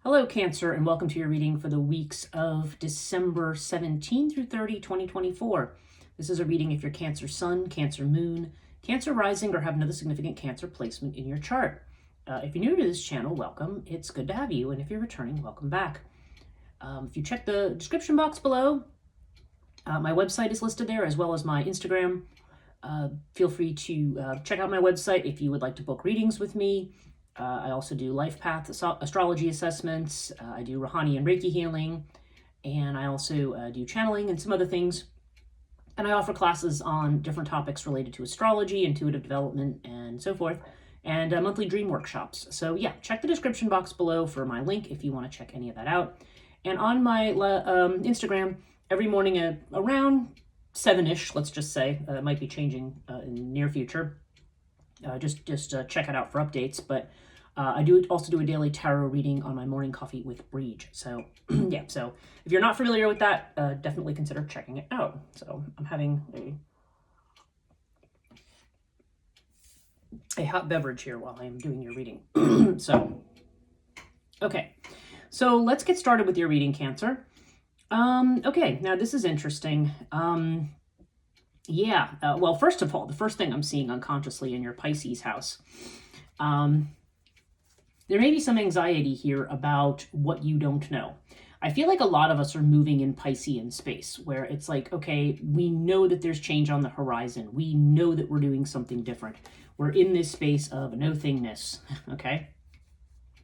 Hello, Cancer, and welcome to your reading for the weeks of December 17 through 30, 2024. This is a reading if you're Cancer Sun, Cancer Moon, Cancer Rising, or have another significant Cancer placement in your chart. If you're new to this channel, welcome. It's good to have you, and if you're returning, welcome back. If you check the description box below, my website is listed there, as well as my Instagram. Feel free to check out my website if you would like to book readings with me. I also do life path astrology assessments. I do Rouhani and Reiki healing, and I also do channeling and some other things. And I offer classes on different topics related to astrology, intuitive development, and so forth, and monthly dream workshops. So yeah, check the description box below for my link if you want to check any of that out. And on my Instagram, every morning around 7-ish, let's just say, it might be changing in the near future. Just check it out for updates. But I do also do a daily tarot reading on my morning coffee with Breege. So yeah, so if you're not familiar with that, definitely consider checking it out. So I'm having a hot beverage here while I am doing your reading. Okay, so let's get started with your reading, Cancer. Okay, now this is interesting. Well, first of all, the first thing I'm seeing unconsciously in your Pisces house, there may be some anxiety here about what you don't know. I feel like a lot of us are moving in Piscean space where it's like, okay, we know that there's change on the horizon. We know that we're doing something different. We're in this space of no-thingness, okay?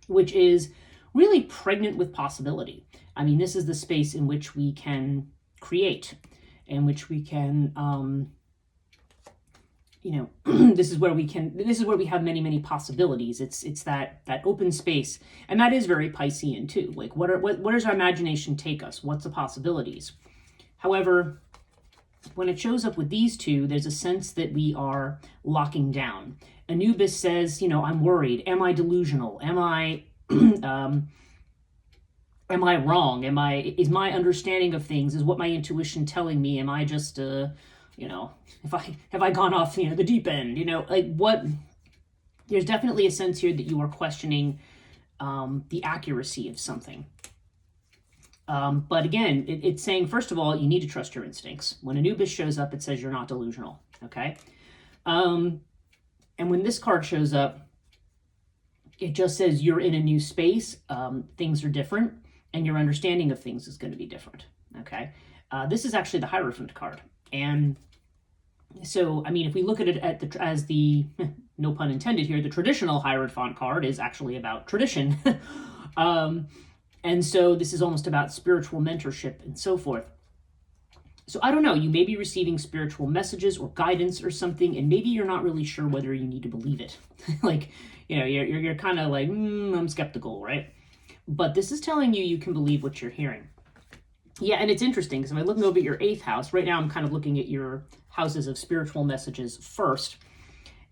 Which is really pregnant with possibility. I mean, this is the space in which we can create, in which we can, this is where we have many, many possibilities. It's that open space. And that is very Piscean too. Like where does our imagination take us? What's the possibilities? However, when it shows up with these two, there's a sense that we are locking down. Anubis says, I'm worried. Am I delusional? Am I, am I wrong? Is my understanding of things, is what my intuition telling me? Am I just, have I gone off, the deep end, there's definitely a sense here that you are questioning the accuracy of something. But again, it's saying, first of all, you need to trust your instincts. When Anubis shows up, it says you're not delusional, okay? And when this card shows up, it just says you're in a new space, things are different, and your understanding of things is going to be different, okay? This is actually the Hierophant card. And so, I mean, if we look at it as the, no pun intended here, the traditional Hierophant card is actually about tradition. And so this is almost about spiritual mentorship and so forth. So I don't know, you may be receiving spiritual messages or guidance or something, and maybe you're not really sure whether you need to believe it. Like, you're kind of like, I'm skeptical, right? But this is telling you can believe what you're hearing. Yeah, and it's interesting because if I'm looking over at your 8th house, right now I'm kind of looking at your houses of spiritual messages first.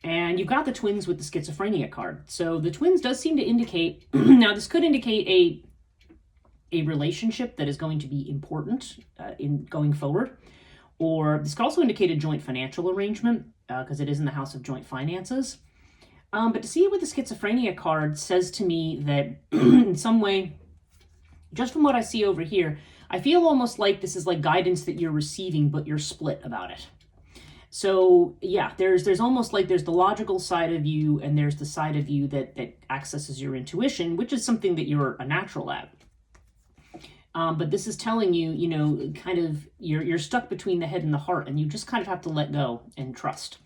And you've got the twins with the schizophrenia card. So the twins does seem to indicate, now this could indicate a relationship that is going to be important in going forward. Or this could also indicate a joint financial arrangement because it is in the house of joint finances. But to see it with the schizophrenia card says to me that in some way, just from what I see over here, I feel almost like this is like guidance that you're receiving, but you're split about it. So yeah, there's almost like there's the logical side of you and there's the side of you that accesses your intuition, which is something that you're a natural at. But this is telling you, kind of you're stuck between the head and the heart, and you just kind of have to let go and trust.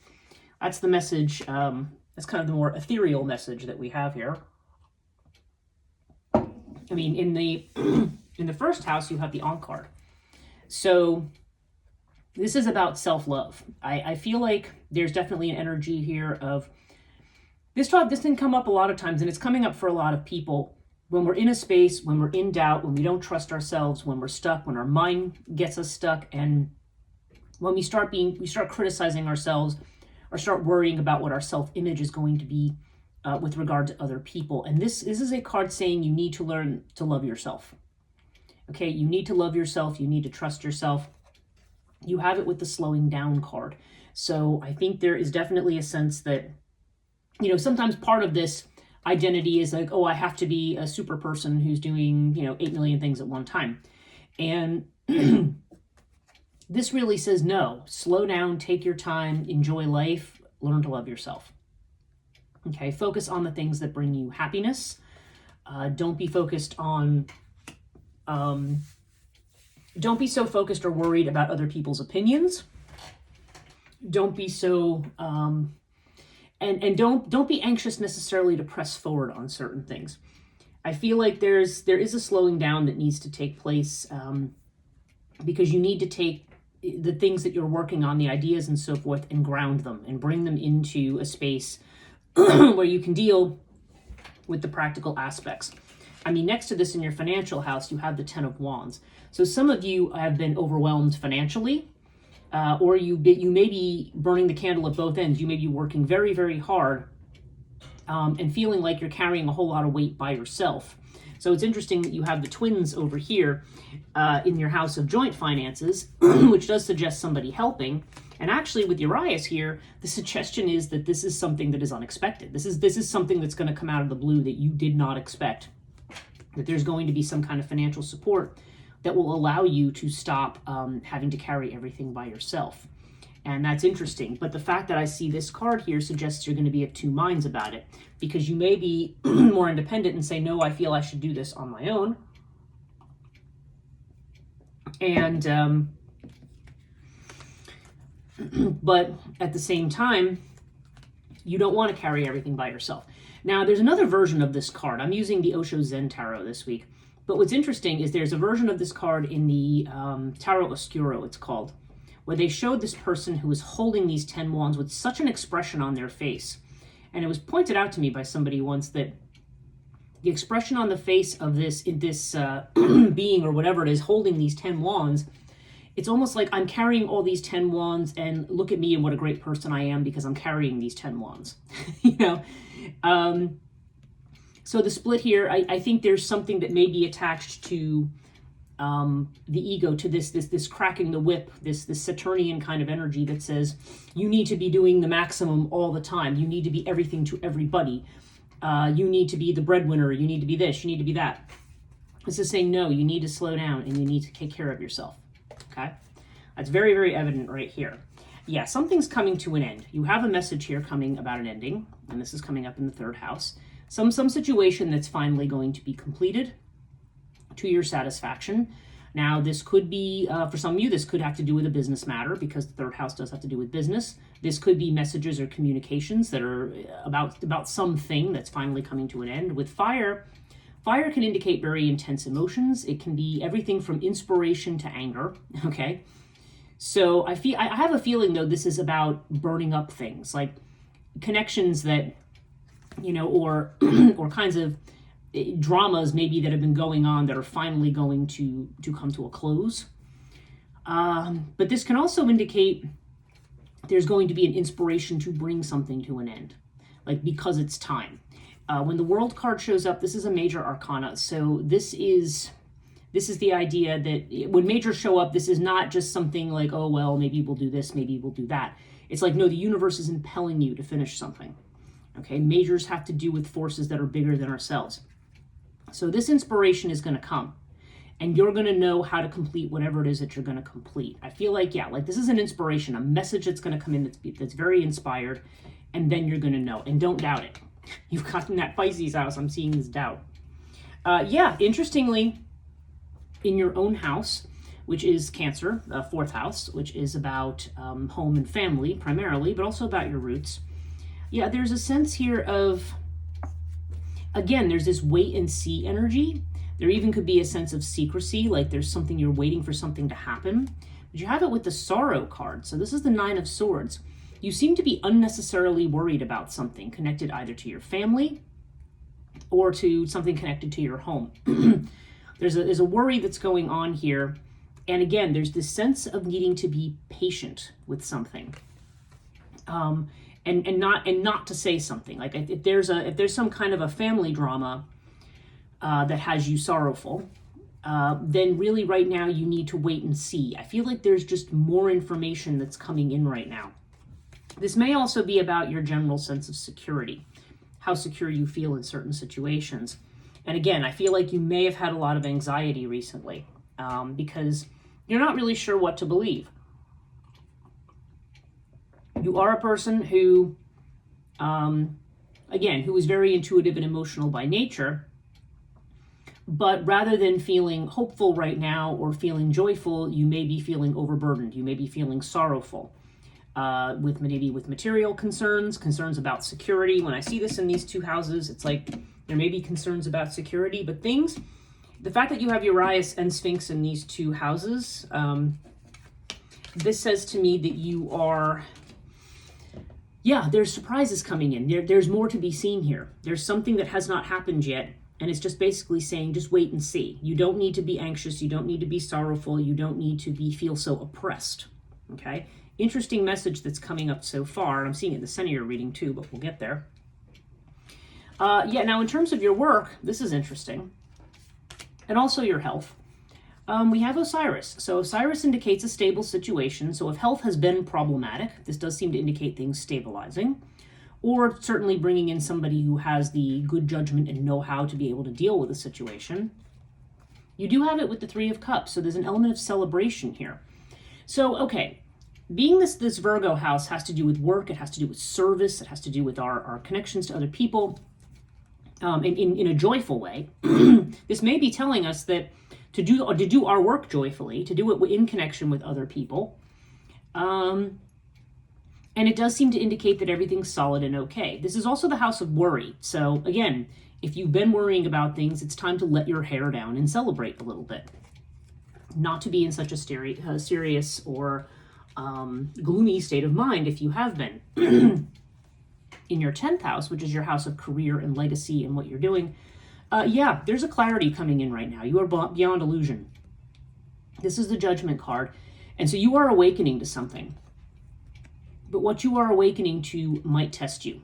That's the message. That's kind of the more ethereal message that we have here. I mean, in the first house, you have the Ankh card. So this is about self-love. I feel like there's definitely an energy here of this didn't come up a lot of times, and it's coming up for a lot of people. When we're in a space, when we're in doubt, when we don't trust ourselves, when we're stuck, when our mind gets us stuck, and when we start criticizing ourselves or start worrying about what our self-image is going to be with regard to other people. And this is a card saying you need to learn to love yourself. Okay, you need to love yourself. You need to trust yourself. You have it with the slowing down card. So I think there is definitely a sense that, sometimes part of this identity is like, oh, I have to be a super person who's doing, 8 million things at one time. And this really says no. Slow down, take your time, enjoy life, learn to love yourself. Okay, focus on the things that bring you happiness. Don't be focused on, don't be so focused or worried about other people's opinions. Don't be so, and don't be anxious necessarily to press forward on certain things. I feel like there is a slowing down that needs to take place, because you need to take the things that you're working on, the ideas and so forth, and ground them and bring them into a space where you can deal with the practical aspects. I mean, next to this in your financial house, you have the Ten of Wands. So some of you have been overwhelmed financially, or you may be burning the candle at both ends. You may be working very, very hard and feeling like you're carrying a whole lot of weight by yourself. So it's interesting that you have the twins over here in your house of joint finances, which does suggest somebody helping. And actually with Urias here, the suggestion is that this is something that is unexpected. This is something that's going to come out of the blue that you did not expect. That there's going to be some kind of financial support that will allow you to stop having to carry everything by yourself. And that's interesting. But the fact that I see this card here suggests you're going to be of two minds about it, because you may be more independent and say, no, I feel I should do this on my own. And, but at the same time, you don't want to carry everything by yourself. Now, there's another version of this card. I'm using the Osho Zen Tarot this week. But what's interesting is there's a version of this card in the Tarot Oscuro, it's called, where they showed this person who was holding these 10 wands with such an expression on their face. And it was pointed out to me by somebody once that the expression on the face of this being or whatever it is holding these 10 wands, it's almost like I'm carrying all these 10 wands and look at me and what a great person I am because I'm carrying these 10 wands. So the split here, I think there's something that may be attached to the ego, to this cracking the whip, this Saturnian kind of energy that says you need to be doing the maximum all the time. You need to be everything to everybody. You need to be the breadwinner. You need to be this. You need to be that. This is saying, no, you need to slow down and you need to take care of yourself. Okay? That's very, very evident right here. Yeah, something's coming to an end. You have a message here coming about an ending, and this is coming up in the third house. Some situation that's finally going to be completed to your satisfaction. Now, this could be, for some of you, this could have to do with a business matter because the third house does have to do with business. This could be messages or communications that are about something that's finally coming to an end. With fire, fire can indicate very intense emotions. It can be everything from inspiration to anger, okay? So I have a feeling, though, this is about burning up things, like connections that, or kinds of dramas maybe that have been going on that are finally going to come to a close. But this can also indicate there's going to be an inspiration to bring something to an end, like because it's time. When the World card shows up, this is a major arcana. So this is the idea that when majors show up, this is not just something like, oh, well, maybe we'll do this, maybe we'll do that. It's like, no, the universe is impelling you to finish something. Okay, majors have to do with forces that are bigger than ourselves. So this inspiration is going to come, and you're going to know how to complete whatever it is that you're going to complete. I feel like, this is an inspiration, a message that's going to come in that's very inspired, and then you're going to know. And don't doubt it. You've gotten that Pisces house. I'm seeing this doubt. Interestingly, in your own house, which is Cancer, fourth house, which is about home and family primarily, but also about your roots. Yeah, there's a sense here of, again, there's this wait and see energy. There even could be a sense of secrecy, like there's something, you're waiting for something to happen. But you have it with the Sorrow card. So this is the Nine of Swords. You seem to be unnecessarily worried about something connected either to your family or to something connected to your home. There's a worry that's going on here. And again, there's this sense of needing to be patient with something. And not to say something. Like if there's some kind of a family drama that has you sorrowful, then really right now you need to wait and see. I feel like there's just more information that's coming in right now. This may also be about your general sense of security, how secure you feel in certain situations. And again, I feel like you may have had a lot of anxiety recently because you're not really sure what to believe. You are a person who, again, who is very intuitive and emotional by nature, but rather than feeling hopeful right now or feeling joyful, you may be feeling overburdened. You may be feeling sorrowful with maybe with material concerns about security. When I see this in these two houses, it's like there may be concerns about security, but the fact that you have Urias and Sphinx in these two houses, this says to me that you are, there's surprises coming in. There's more to be seen here. There's something that has not happened yet. And it's just basically saying, just wait and see. You don't need to be anxious. You don't need to be sorrowful. You don't need to feel so oppressed. Okay? Interesting message that's coming up so far. And I'm seeing it in the center of your reading too, but we'll get there. Now in terms of your work, this is interesting. And also your health. We have Osiris. So Osiris indicates a stable situation. So if health has been problematic, this does seem to indicate things stabilizing. Or certainly bringing in somebody who has the good judgment and know-how to be able to deal with a situation. You do have it with the Three of Cups, so there's an element of celebration here. So, okay, being this Virgo house has to do with work, it has to do with service, it has to do with our connections to other people in a joyful way. This may be telling us that to do our work joyfully, to do it in connection with other people, and it does seem to indicate that everything's solid and okay. This is also the house of worry. So again, if you've been worrying about things, it's time to let your hair down and celebrate a little bit. Not to be in such a serious or gloomy state of mind if you have been. In your 10th house, which is your house of career and legacy and what you're doing, there's a clarity coming in right now. You are beyond illusion. This is the Judgment card. And so you are awakening to something. But what you are awakening to might test you.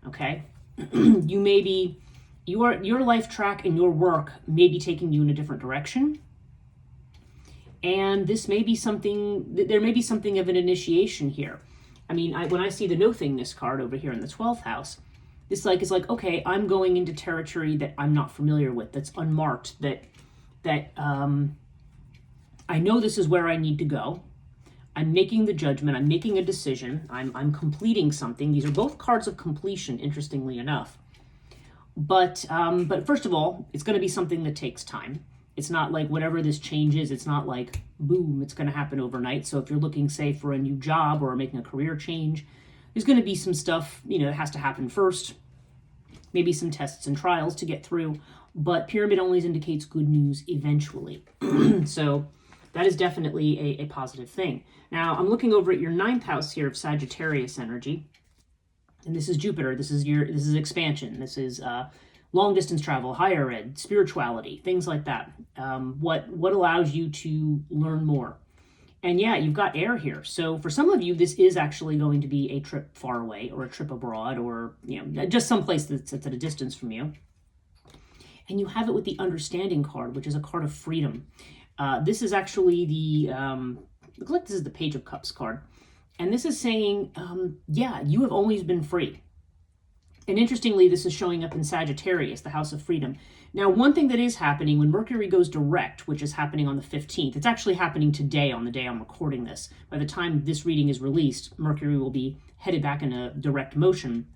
Okay? Your life track and your work may be taking you in a different direction. And this may be there may be something of an initiation here. I mean, when I see the nothingness card over here in the 12th house, it's like, okay, I'm going into territory that I'm not familiar with, that's unmarked, that I know this is where I need to go. I'm making the judgment, I'm making a decision, I'm completing something. These are both cards of completion, interestingly enough. But first of all, it's going to be something that takes time. It's not like whatever this change is, it's not like, boom, it's going to happen overnight. So if you're looking, say, for a new job or making a career change, there's going to be some stuff, that has to happen first. Maybe some tests and trials to get through. But Pyramid always indicates good news eventually. So that is definitely a positive thing. Now, I'm looking over at your 9th house here of Sagittarius energy. And this is Jupiter. This is expansion. This is long distance travel, higher ed, spirituality, things like that. What allows you to learn more. And you've got air here. So for some of you, this is actually going to be a trip far away or a trip abroad or, just someplace that's at a distance from you. And you have it with the Understanding card, which is a card of freedom. This is actually look like this is the Page of Cups card. And this is saying, you have always been free. And interestingly, this is showing up in Sagittarius, the House of Freedom. Now, one thing that is happening when Mercury goes direct, which is happening on the 15th, it's actually happening today on the day I'm recording this. By the time this reading is released, Mercury will be headed back in a direct motion.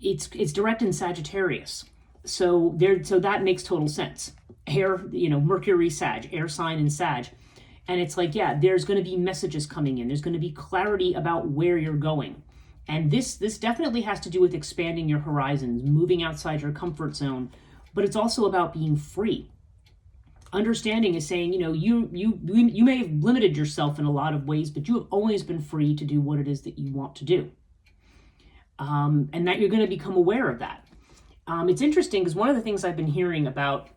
It's direct in Sagittarius. So that makes total sense. Air, Mercury, Sag, air sign in Sag. And it's like, there's going to be messages coming in. There's going to be clarity about where you're going. And this definitely has to do with expanding your horizons, moving outside your comfort zone, but it's also about being free. Understanding is saying, you may have limited yourself in a lot of ways, but you have always been free to do what it is that you want to do. And that you're going to become aware of that. It's interesting because one of the things I've been hearing about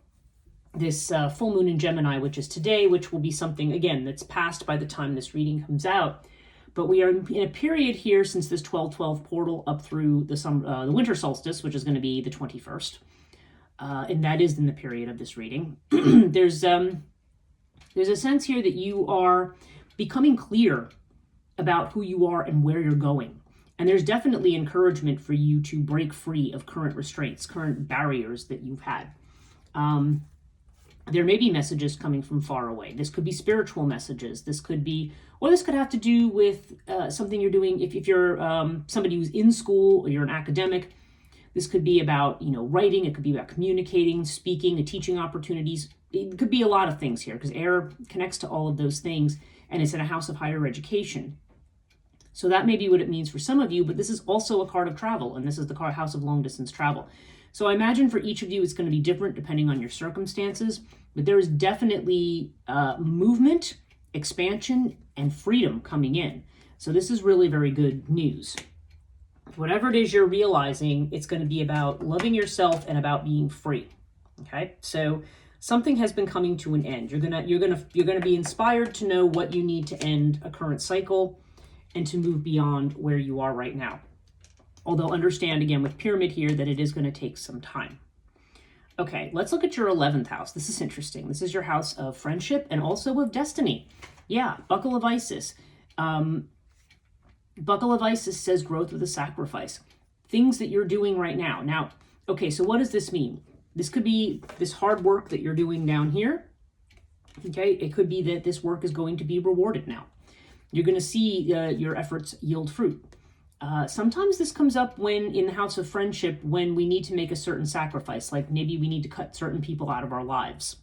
this full moon in Gemini, which is today, which will be something, again, that's passed by the time this reading comes out. But we are in a period here since this 12/12 portal up through the winter solstice, which is going to be the 21st. And that is in the period of this reading. There's a sense here that you are becoming clear about who you are and where you're going. And there's definitely encouragement for you to break free of current restraints, current barriers that you've had. There may be messages coming from far away. This could be spiritual messages. This could be, or this could have to do with something you're doing. If you're somebody who's in school or you're an academic, this could be about, writing. It could be about communicating, speaking, and teaching opportunities. It could be a lot of things here because air connects to all of those things, and it's in a house of higher education. So that may be what it means for some of you, but this is also a card of travel, and this is the house of long distance travel. So I imagine for each of you, it's going to be different depending on your circumstances, but there is definitely movement, expansion, and freedom coming in. So this is really very good news. Whatever it is you're realizing, it's going to be about loving yourself and about being free. Okay, so something has been coming to an end. You're gonna be inspired to know what you need to end a current cycle and to move beyond where you are right now. Although understand again with Pyramid here that it is going to take some time. Okay, let's look at your 11th house. This is interesting. This is your house of friendship and also of destiny. Yeah, Buckle of Isis. Buckle of Isis says growth with a sacrifice. Things that you're doing right now. Now, okay, so what does this mean? This could be this hard work that you're doing down here. Okay, it could be that this work is going to be rewarded now. You're going to see your efforts yield fruit. Sometimes this comes up when in the house of friendship, when we need to make a certain sacrifice, like maybe we need to cut certain people out of our lives.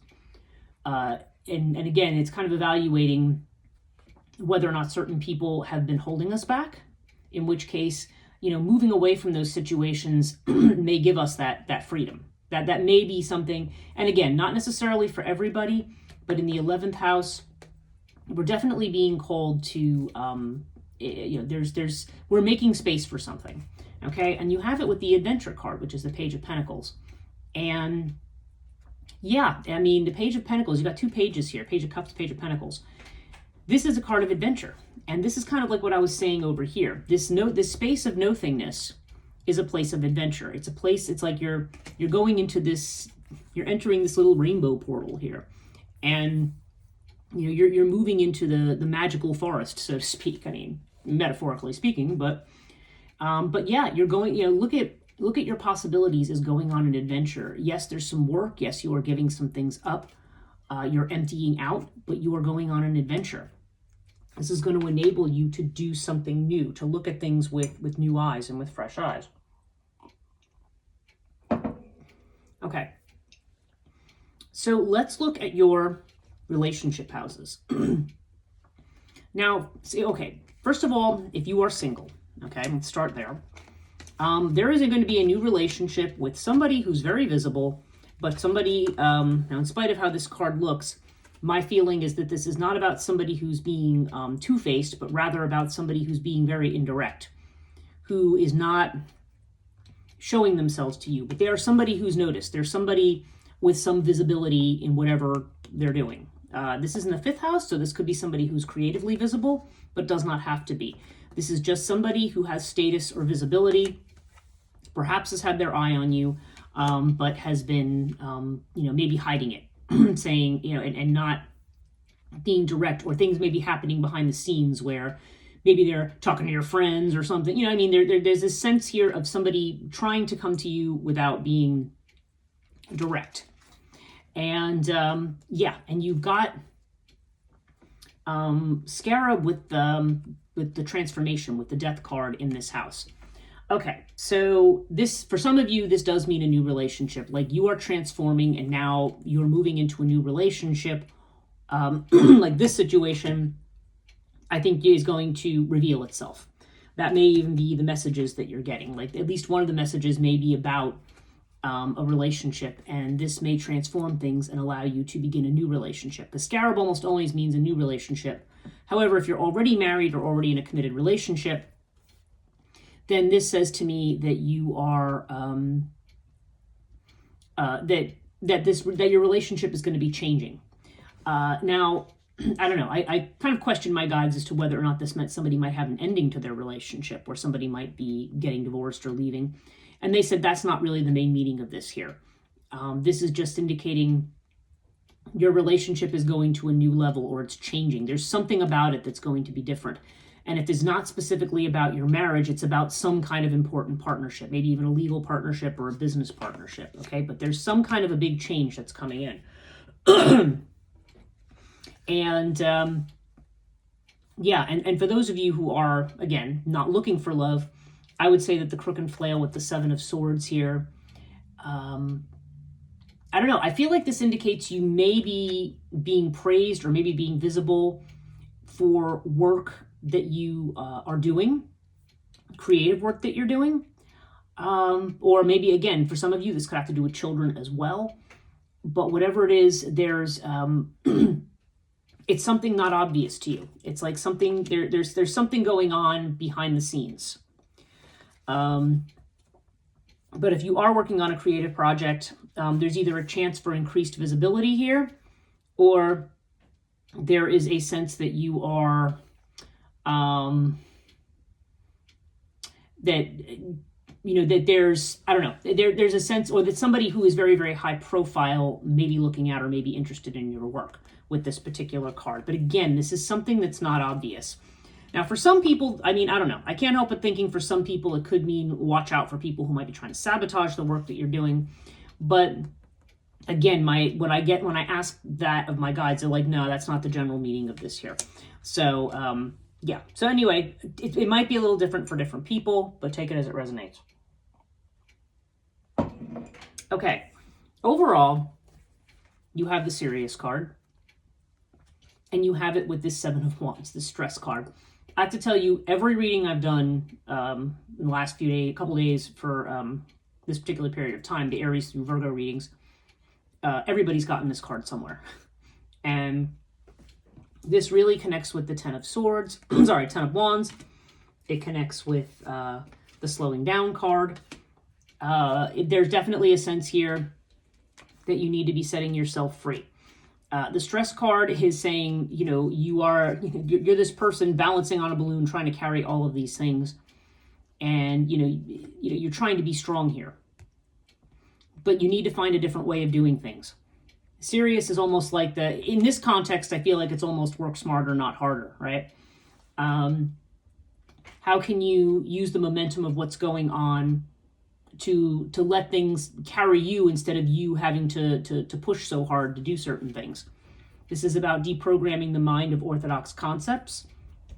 And again, it's kind of evaluating whether or not certain people have been holding us back, in which case, moving away from those situations may give us that freedom. That may be something, and again, not necessarily for everybody, but in the 11th house, we're definitely being called to, we're making space for something, okay? And you have it with the Adventure card, which is the Page of Pentacles. And yeah, I mean, the Page of Pentacles, you got two pages here, Page of Cups, Page of Pentacles. This is a card of adventure. And this is kind of like what I was saying over here. This space of nothingness is a place of adventure. It's a place, it's like you're going into this, you're entering this little rainbow portal here. And you're moving into the magical forest, so to speak. I mean, metaphorically speaking, but yeah, you're going, look at your possibilities as going on an adventure. Yes, there's some work. Yes, you are giving some things up. You're emptying out, but you are going on an adventure. This is going to enable you to do something new, to look at things with new eyes and with fresh eyes. Okay. So let's look at your relationship houses. Now, okay, first of all, if you are single, okay, let's start there. There is going to be a new relationship with somebody who's very visible, but somebody, now in spite of how this card looks, my feeling is that this is not about somebody who's being two-faced, but rather about somebody who's being very indirect, who is not showing themselves to you, but they are somebody who's noticed. They're somebody with some visibility in whatever they're doing. This is in the 5th house, so this could be somebody who's creatively visible, but does not have to be. This is just somebody who has status or visibility, perhaps has had their eye on you, but has been, maybe hiding it, saying, and not being direct, or things may be happening behind the scenes where maybe they're talking to your friends or something. There's this sense here of somebody trying to come to you without being direct. And and you've got Scarab with the transformation, with the Death card in this house. Okay, so this, for some of you, this does mean a new relationship. Like you are transforming and now you're moving into a new relationship. Like this situation, I think is going to reveal itself. That may even be the messages that you're getting. Like at least one of the messages may be about a relationship, and this may transform things and allow you to begin a new relationship. The Scarab almost always means a new relationship. However, if you're already married or already in a committed relationship, then this says to me that you are that your relationship is going to be changing. Now, I don't know. I kind of question my guides as to whether or not this meant somebody might have an ending to their relationship, or somebody might be getting divorced or leaving. And they said that's not really the main meaning of this here. This is just indicating your relationship is going to a new level, or it's changing. There's something about it that's going to be different. And if it's not specifically about your marriage, it's about some kind of important partnership, maybe even a legal partnership or a business partnership, okay? But there's some kind of a big change that's coming in. And yeah, and for those of you who are, again, not looking for love, I would say that the Crook and Flail with the Seven of Swords here, I don't know, I feel like this indicates you may be being praised or maybe being visible for work that you are doing, creative work that you're doing. Or maybe, again, for some of you, this could have to do with children as well. But whatever it is, there's it's something not obvious to you. It's like something, there's something going on behind the scenes. But if you are working on a creative project, there's either a chance for increased visibility here, or there is a sense that you are, that, you know, that there's, I don't know, there's a sense, or that somebody who is very, very high profile may be looking at or may be interested in your work with this particular card. But again, this is something that's not obvious. Now, for some people, I mean, I don't know. I can't help but thinking for some people, it could mean watch out for people who might be trying to sabotage the work that you're doing. But again, what I get when I ask that of my guides, they're like, no, that's not the general meaning of this here. So, yeah. So anyway, it might be a little different for different people, but take it as it resonates. Okay. Overall, you have the Serious card. And you have it with this Seven of Wands, the Stress card. I have to tell you, every reading I've done in the last couple days for this particular period of time, the Aries through Virgo readings, everybody's gotten this card somewhere. And this really connects with the Ten of Swords, sorry, Ten of Wands. It connects with the Slowing Down card. There's definitely a sense here that you need to be setting yourself free. The Stress card is saying, you know, you're this person balancing on a balloon, trying to carry all of these things. And, you're trying to be strong here. But you need to find a different way of doing things. Serious is almost like in this context, I feel like it's almost work smarter, not harder, right? How can you use the momentum of what's going on to let things carry you instead of you having to push so hard to do certain things? This is about deprogramming the mind of orthodox concepts.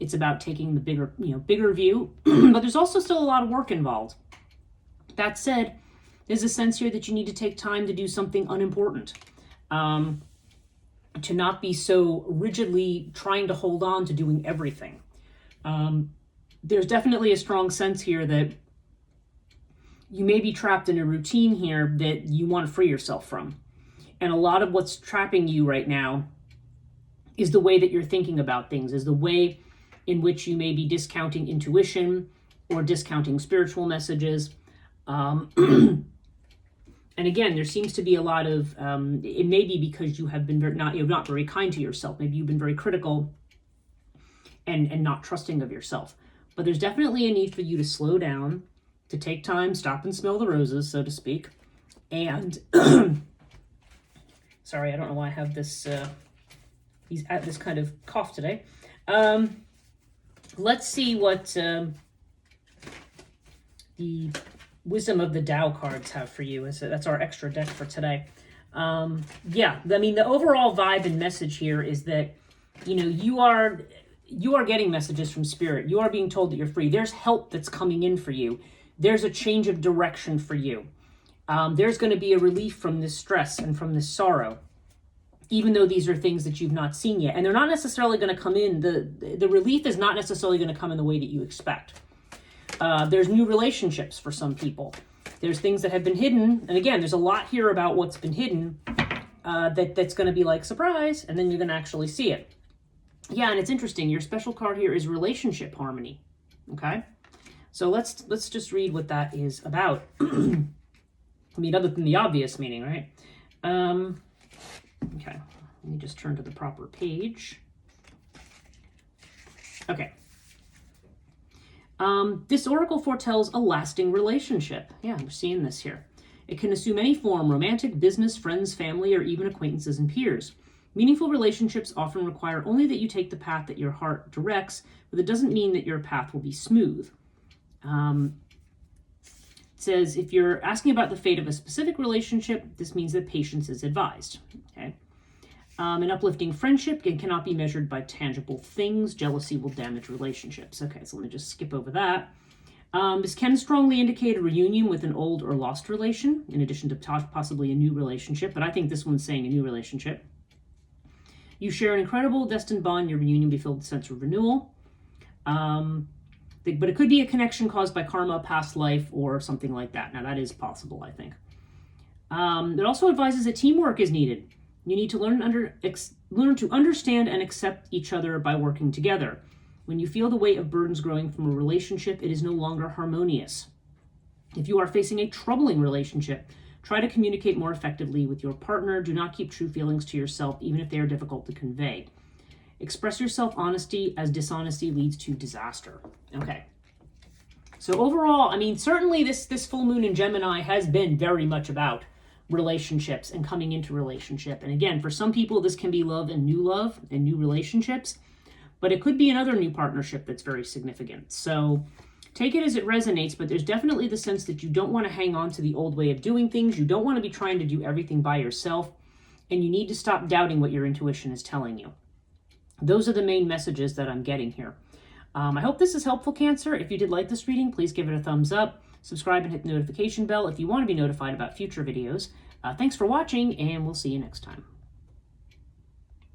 It's about taking the bigger view, but there's also still a lot of work involved. That said, there's a sense here that you need to take time to do something unimportant, to not be so rigidly trying to hold on to doing everything. There's definitely a strong sense here that you may be trapped in a routine here that you want to free yourself from. And a lot of what's trapping you right now is the way that you're thinking about things, is the way in which you may be discounting intuition or discounting spiritual messages. And again, there seems to be a lot of, it may be because you have been not very kind to yourself. Maybe you've been very critical and not trusting of yourself. But there's definitely a need for you to slow down, to take time, stop and smell the roses, so to speak. And, sorry, I don't know why I have this, he's at this kind of cough today. Let's see what the Wisdom of the Tao cards have for you. That's our extra deck for today. Yeah, I mean, the overall vibe and message here is that, you are getting messages from Spirit. You are being told that you're free. There's help that's coming in for you. There's a change of direction for you. There's going to be a relief from this stress and from this sorrow, even though these are things that you've not seen yet. And they're not necessarily going to come in. The relief is not necessarily going to come in the way that you expect. There's new relationships for some people. There's things that have been hidden. And again, there's a lot here about what's been hidden that's going to be like, surprise, and then you're going to actually see it. Yeah, and it's interesting. Your special card here is relationship harmony. Okay? So let's just read what that is about. I mean, other than the obvious meaning, right? Okay, let me just turn to the proper page. Okay. This oracle foretells a lasting relationship. Yeah, we're seeing this here. It can assume any form: romantic, business, friends, family, or even acquaintances and peers. Meaningful relationships often require only that you take the path that your heart directs, but it doesn't mean that your path will be smooth. It says, if you're asking about the fate of a specific relationship, this means that patience is advised. Okay. An uplifting friendship cannot be measured by tangible things. Jealousy will damage relationships. Okay, so let me just skip over that. This can strongly indicate a reunion with an old or lost relation, in addition to possibly a new relationship, but I think this one's saying a new relationship. You share an incredible destined bond. Your reunion will be filled with a sense of renewal. But it could be a connection caused by karma, past life, or something like that. Now, that is possible, I think. It also advises that teamwork is needed. You need to learn to understand and accept each other by working together. When you feel the weight of burdens growing from a relationship, it is no longer harmonious. If you are facing a troubling relationship, try to communicate more effectively with your partner. Do not keep true feelings to yourself, even if they are difficult to convey. Express yourself honesty, as dishonesty leads to disaster. Okay. So overall, I mean, certainly this full moon in Gemini has been very much about relationships and coming into relationship. And again, for some people, this can be love and new relationships, but it could be another new partnership that's very significant. So take it as it resonates, but there's definitely the sense that you don't want to hang on to the old way of doing things. You don't want to be trying to do everything by yourself, and you need to stop doubting what your intuition is telling you. Those are the main messages that I'm getting here. I hope this is helpful, Cancer. If you did like this reading, please give it a thumbs up, subscribe, and hit the notification bell if you want to be notified about future videos. Thanks for watching, and we'll see you next time.